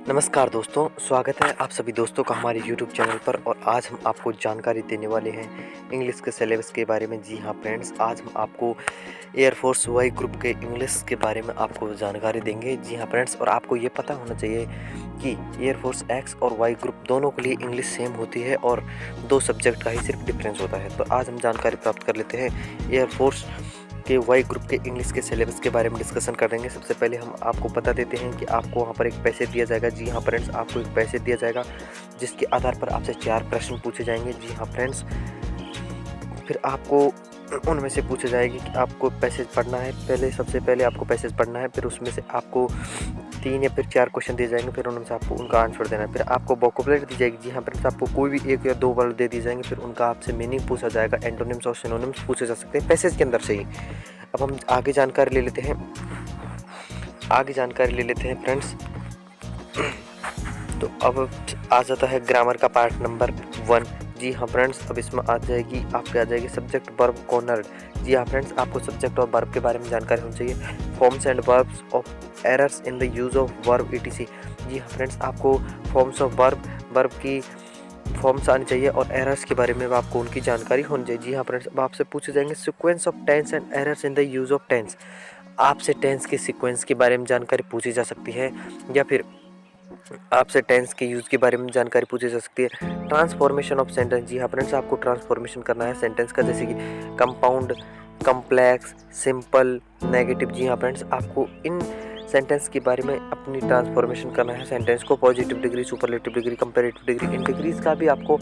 नमस्कार दोस्तों, स्वागत है आप सभी दोस्तों का हमारे YouTube चैनल पर। और आज हम आपको जानकारी देने वाले हैं इंग्लिश के सिलेबस के बारे में। जी हाँ फ्रेंड्स, आज हम आपको एयरफोर्स वाई ग्रुप के इंग्लिश के बारे में आपको जानकारी देंगे। जी हाँ फ्रेंड्स, और आपको ये पता होना चाहिए कि एयरफोर्स एक्स और वाई ग्रुप दोनों के लिए इंग्लिश सेम होती है और 2 सब्जेक्ट का ही सिर्फ डिफरेंस होता है। तो आज हम जानकारी प्राप्त कर लेते हैं एयरफोर्स के वाई ग्रुप के इंग्लिश के सिलेबस के बारे में डिस्कशन करेंगे। सबसे पहले हम आपको बता देते हैं कि आपको वहाँ पर एक पैसे दिया जाएगा। जी हाँ फ्रेंड्स, आपको एक पैसे दिया जाएगा जिसके आधार पर आपसे 4 प्रश्न पूछे जाएंगे। जी हाँ फ्रेंड्स, फिर आपको उनमें से पूछा जाएगी कि आपको पैसेज पढ़ना है। सबसे पहले आपको पैसेज पढ़ना है, फिर उसमें से आपको 3 या फिर 4 क्वेश्चन दिए जाएंगे, फिर उनमें से आपको उनका आंसर देना है। फिर आपको वोकैबुलरी दी जाएगी। जी हाँ फ्रेंड्स, आपको कोई भी 1 या 2 वर्ड दे दिए जाएंगे, फिर उनका आपसे मीनिंग पूछा जाएगा। एंटोनिम्स और सिनोनिम्स पूछे जा सकते हैं पैसेज के अंदर से ही। अब हम आगे जानकारी ले लेते हैं फ्रेंड्स। तो अब आ जाता है ग्रामर का पार्ट नंबर 1। जी हाँ फ्रेंड्स, अब इसमें आ जाएगी सब्जेक्ट वर्ब कॉर्नर। जी हाँ फ्रेंड्स, आपको सब्जेक्ट और वर्ब के बारे में जानकारी होनी चाहिए। Forms and verbs of errors in the use of verb etc। जी हाँ फ्रेंड्स, आपको फॉर्म्स ऑफ वर्ब की फॉर्म्स आनी चाहिए और एरर्स के बारे में आपको उनकी जानकारी होनी चाहिए। जी हाँ फ्रेंड्स, अब आपसे पूछे जाएंगे sequence of tense and errors in the use of tense. आपसे टेंस के सीक्वेंस के बारे में जानकारी पूछी जा सकती है, या फिर आपसे टेंस के यूज़ के बारे में जानकारी पूछी जा सकती है। Transformation of sentence. जी हाँ फ्रेंड्स, आपको ट्रांसफॉर्मेशन करना है सेंटेंस का, जैसे कि कंपाउंड, कम्प्लेक्स, सिंपल, नेगेटिव। जी हाँ फ्रेंड्स, आपको इन सेंटेंस के बारे में अपनी ट्रांसफॉर्मेशन करना है सेंटेंस को। Positive degree, superlative degree, comparative degree, इन डिग्रीज का भी आपको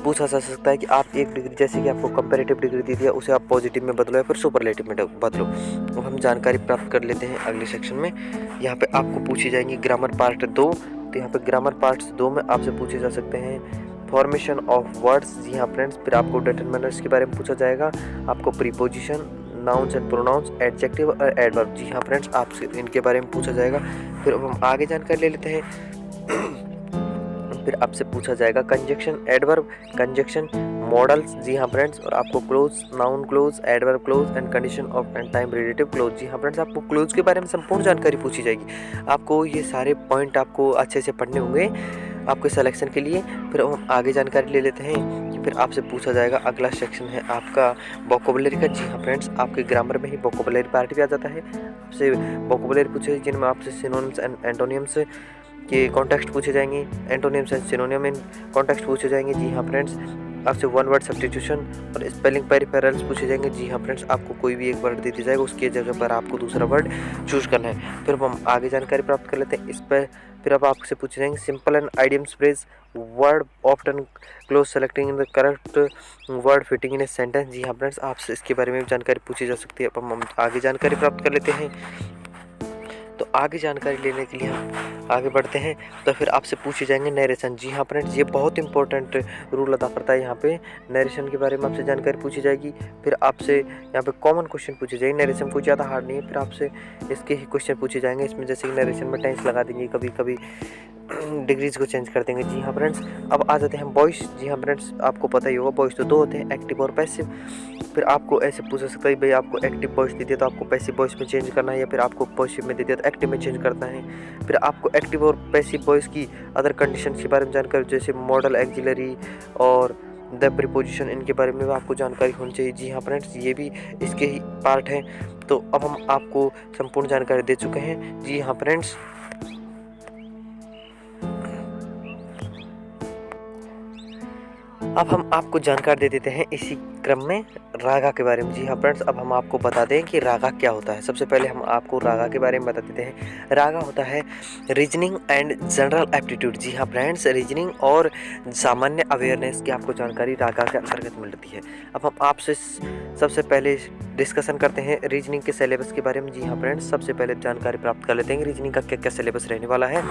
पूछा जा सकता है कि आप एक डिग्री, जैसे कि आपको कंपैरेटिव डिग्री दी है, उसे आप पॉजिटिव में बदलो या फिर सुपरलेटिव में बदलो। अब हम जानकारी प्राप्त कर लेते हैं अगले सेक्शन में। यहाँ पे आपको पूछी जाएंगी ग्रामर पार्ट 2। तो यहाँ पे ग्रामर पार्ट 2 में आपसे पूछे जा सकते हैं फॉर्मेशन ऑफ वर्ड्स। जी हाँ फ्रेंड्स, फिर आपको डिटरमिनर्स के बारे में पूछा जाएगा। आपको preposition, nouns and pronouns, adjective और एडवर्ब। जी हाँ फ्रेंड्स, आपसे इनके बारे में पूछा जाएगा। फिर अब हम आगे जानकारी ले लेते हैं। फिर आपसे पूछा जाएगा कंजक्शन, एडवर्ब, कंजक्शन, मॉडल्स। जी हाँ फ्रेंड्स, और आपको clause, noun clause, adverb clause and condition of and time relative clause. जी हाँ फ्रेंड्स, आपको क्लोज के बारे में संपूर्ण जानकारी पूछी जाएगी। आपको ये सारे पॉइंट आपको अच्छे से पढ़ने होंगे आपके सिलेक्शन के लिए। फिर हम आगे जानकारी ले लेते हैं। फिर आपसे पूछा जाएगा, अगला सेक्शन है आपका वोकैबुलरी का। जी हाँ फ्रेंड्स, आपके ग्रामर में ही वोकैबुलरी पार्ट भी आ जाता है। आपसे वोकैबुलरी पूछे जिनमें आपसे सिनोनिम्स एंड एंटोनिम्स के कॉन्टेक्स्ट पूछे जाएंगे, antonyms and synonym in context पूछे जाएंगे। जी हाँ फ्रेंड्स, आपसे 1 वर्ड सब्स्टिट्यूशन और स्पेलिंग पेरिफेरल्स पूछे जाएंगे। जी हाँ फ्रेंड्स, आपको कोई भी एक वर्ड दे दिया जाएगा, उसकी जगह पर आपको दूसरा वर्ड चूज करना है। फिर हम आगे जानकारी प्राप्त कर लेते हैं इस पर। फिर अब आपसे पूछे जाएंगे simple and idioms phrase, word often cloze selecting in the correct word fitting in a sentence. जी हाँ फ्रेंड्स, आपसे इसके बारे में भी जानकारी पूछी जा सकती है। अब हम आगे जानकारी प्राप्त कर लेते हैं। तो आगे जानकारी लेने के लिए हम आगे बढ़ते हैं। तो फिर आपसे पूछे जाएंगे नरेशन। जी हाँ फ्रेंड्स, ये बहुत इंपॉर्टेंट रूल अदा करता है। यहाँ पे नरेशन के बारे में आपसे जानकारी पूछी जाएगी। फिर आपसे यहाँ पे कॉमन क्वेश्चन पूछे जाएंगे। नरेशन कोई ज़्यादा हार्ड नहीं है। फिर आपसे इसके ही क्वेश्चन पूछे जाएंगे। इसमें जैसे कि नरेशन में टेंस लगा देंगे, कभी कभी डिग्रीज को चेंज कर देंगे। जी हाँ फ्रेंड्स, अब आ जाते हैं वॉइस। जी हाँ फ्रेंड्स, आपको पता ही होगा वॉइस तो 2 होते हैं, एक्टिव और पैसिव। फिर आपको ऐसे पूछ सकता है, भाई आपको एक्टिव वॉइस दे दिया तो आपको पैसिव वॉइस में चेंज करना है, या फिर आपको पैसिव में दे दिया तो एक्टिव में चेंज करना है। फिर आपको एक्टिव और पैसिव वॉइस की अदर कंडीशन के बारे में जानकारी, जैसे मॉडल, एक्सिलरी और द प्रीपोजिशन, इनके बारे में आपको जानकारी होनी चाहिए। जी हाँ फ्रेंड्स, ये भी इसके ही पार्ट हैं। तो अब हम आपको संपूर्ण जानकारी दे चुके हैं। जी हाँ फ्रेंड्स, अब हम आपको जानकारी दे देते हैं इसी क्रम में रागा के बारे में। जी हाँ फ्रेंड्स, अब हम आपको बता दें कि रागा क्या होता है। सबसे पहले हम आपको रागा के बारे में बता देते हैं। रागा होता है रीजनिंग एंड जनरल एप्टीट्यूड। जी हाँ फ्रेंड्स, रीजनिंग और सामान्य अवेयरनेस की आपको जानकारी रागा के अंतर्गत मिलती है। अब हम आपसे सबसे पहले डिस्कशन करते हैं रीजनिंग के सिलेबस के बारे में। जी हाँ फ्रेंड्स, सबसे पहले जानकारी प्राप्त कर लेते हैं रीजनिंग का क्या क्या सिलेबस रहने वाला है।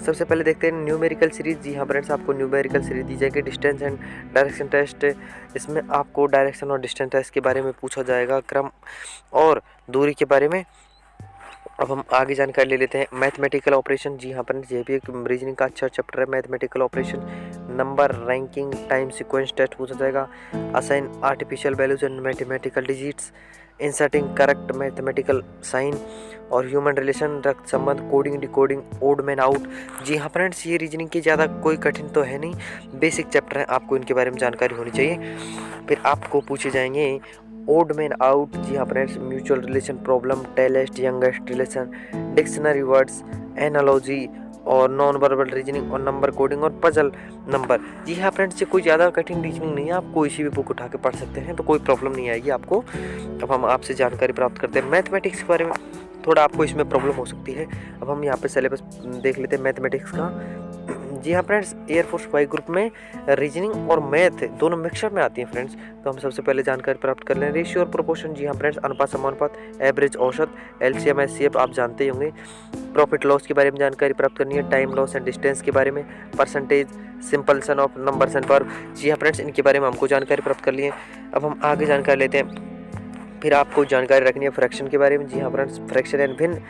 सबसे पहले देखते हैं न्यूमेरिकल सीरीज। जी हाँ फ्रेंड्स, आपको न्यूमेरिकल सीरीज दी जाएगी। डिस्टेंस एंड डायरेक्शन टेस्ट, इसमें आपको डायरेक्शन और डिस्टेंस टेस्ट के बारे में पूछा जाएगा, क्रम और दूरी के बारे में। अब हम आगे जानकारी ले लेते हैं मैथमेटिकल ऑपरेशन। जी हाँ फ्रेंड्स, ये भी एक रीजनिंग का अच्छा चैप्टर है, mathematical operation. Number, ranking, time sequence test पूछा जाएगा। Assign artificial values and mathematical digits, inserting correct mathematical sign और ह्यूमन रिलेशन, रक्त संबंध, coding, decoding, odd man out. जी हाँ फ्रेंड्स, ये रीजनिंग की ज़्यादा कोई कठिन तो है नहीं, बेसिक चैप्टर है, आपको इनके बारे में जानकारी होनी चाहिए। फिर आपको पूछे जाएंगे ओड मैन आउट। जी हाँ friends, mutual relation problem, tallest youngest relation, dictionary words, analogy और नॉन वर्बल रीजनिंग और नंबर कोडिंग और पजल नंबर। जी हाँ फ्रेंड्स, ये कोई ज़्यादा कठिन रीजनिंग नहीं है, आप कोई सी भी बुक उठा के पढ़ सकते हैं, तो कोई प्रॉब्लम नहीं आएगी आपको। अब हम आपसे जानकारी प्राप्त करते हैं मैथमेटिक्स के बारे में, थोड़ा आपको इसमें प्रॉब्लम हो सकती है। अब हम यहाँ पे सिलेबस देख लेते हैं मैथमेटिक्स का। जी हाँ फ्रेंड्स, एयरफोर्स वाई ग्रुप में रीजनिंग और मैथ दोनों मिक्सचर में आती हैं फ्रेंड्स। तो हम सबसे पहले जानकारी प्राप्त कर लें रेशियो और प्रोपोर्शन। जी हाँ फ्रेंड्स, अनुपात समानुपात, एवरेज औसत, एलसीएम एचसीएफ आप जानते ही होंगे। प्रॉफिट लॉस के बारे में जानकारी प्राप्त करनी है, टाइम लॉस एंड डिस्टेंस के बारे में, percentage, simplification of numbers and verb. जी हाँ फ्रेंड्स, इनके बारे में हमको जानकारी प्राप्त कर ली है। अब हम आगे जानकारी लेते हैं। फिर आपको जानकारी रखनी है फ्रैक्शन के बारे में। जी हाँ फ्रेंड्स, फ्रैक्शन एंड भिन्न,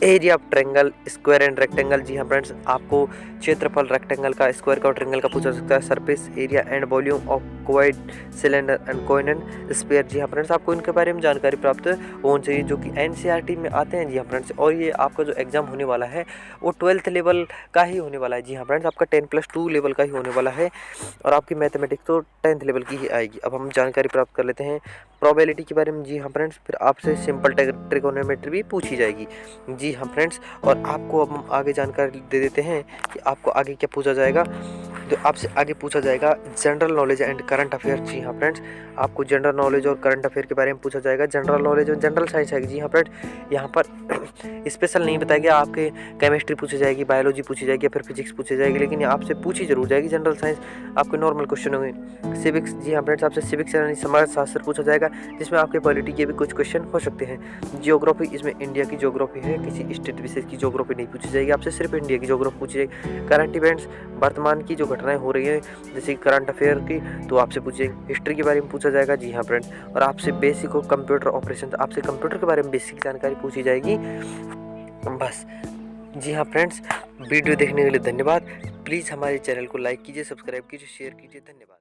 area of triangle, square and rectangle. जी हाँ फ्रेंड्स, आपको क्षेत्रफल रेक्टेंगल का, स्क्वायर का और ट्रायंगल का पूछा सकता है। Surface area and volume of cuboid cylinder and cone and sphere. जी हाँ फ्रेंड्स, आपको इनके बारे में जानकारी प्राप्त होनी चाहिए, जो कि एनसीईआरटी में आते हैं। जी हाँ फ्रेंड्स, और ये आपका जो एग्जाम होने वाला है वो 12th लेवल का ही होने वाला है। जी हाँ फ्रेंड्स, आपका 10+2 लेवल का ही होने वाला है, और आपकी मैथमेटिक्स तो 10th लेवल की ही आएगी। अब हम जानकारी प्राप्त कर लेते हैं प्रोबेबिलिटी के बारे में। जी हाँ फ्रेंड्स, फिर आपसे सिंपल ट्रिगोनोमेट्री भी पूछी जाएगी। जी हाँ फ्रेंड्स, और आपको अब हम आगे जानकारी दे देते हैं कि आपको आगे क्या पूछा जाएगा। तो आपसे आगे पूछा जाएगा general knowledge and current affair. जी हाँ फ्रेंड्स, आपको जनरल नॉलेज और करंट अफेयर के बारे में पूछा जाएगा। जनरल नॉलेज और जनरल साइंस है। जी हाँ फ्रेंड्स, यहाँ पर स्पेशल नहीं बताया गया, आपके केमिस्ट्री पूछी जाएगी, बायोलॉजी पूछी जाएगी या फिर फिजिक्स पूछी जाएगी, लेकिन यहाँ आपसे पूछी जरूर जाएगी। जनरल साइंस आपके नॉर्मल क्वेश्चन होंगे। सिविक्स, जी हाँ फ्रेंड्स, आपसे सिविक्स यानी समाज शास्त्र पूछा जाएगा, जिसमें आपके पॉलिटी के भी कुछ क्वेश्चन हो सकते हैं। जियोग्राफी, इसमें इंडिया की ज्योग्राफी है, किसी स्टेट विशेष की ज्योग्राफी नहीं पूछी जाएगी आपसे, सिर्फ इंडिया की ज्योग्राफी पूछी जाएगी। करंट इवेंट्स, वर्तमान की जो घटनाएं हो रही हैं जैसे कि करंट अफेयर की, तो आपसे पूछी जाएगी। हिस्ट्री के बारे में पूछा जाएगा। जी हाँ फ्रेंड्स, और आपसे बेसिक और कंप्यूटर ऑपरेशन, आपसे कंप्यूटर के बारे में बेसिक जानकारी पूछी जाएगी बस। जी हाँ फ्रेंड्स, वीडियो देखने के लिए धन्यवाद। प्लीज़ हमारे चैनल को लाइक कीजिए, सब्सक्राइब कीजिए, शेयर कीजिए। धन्यवाद।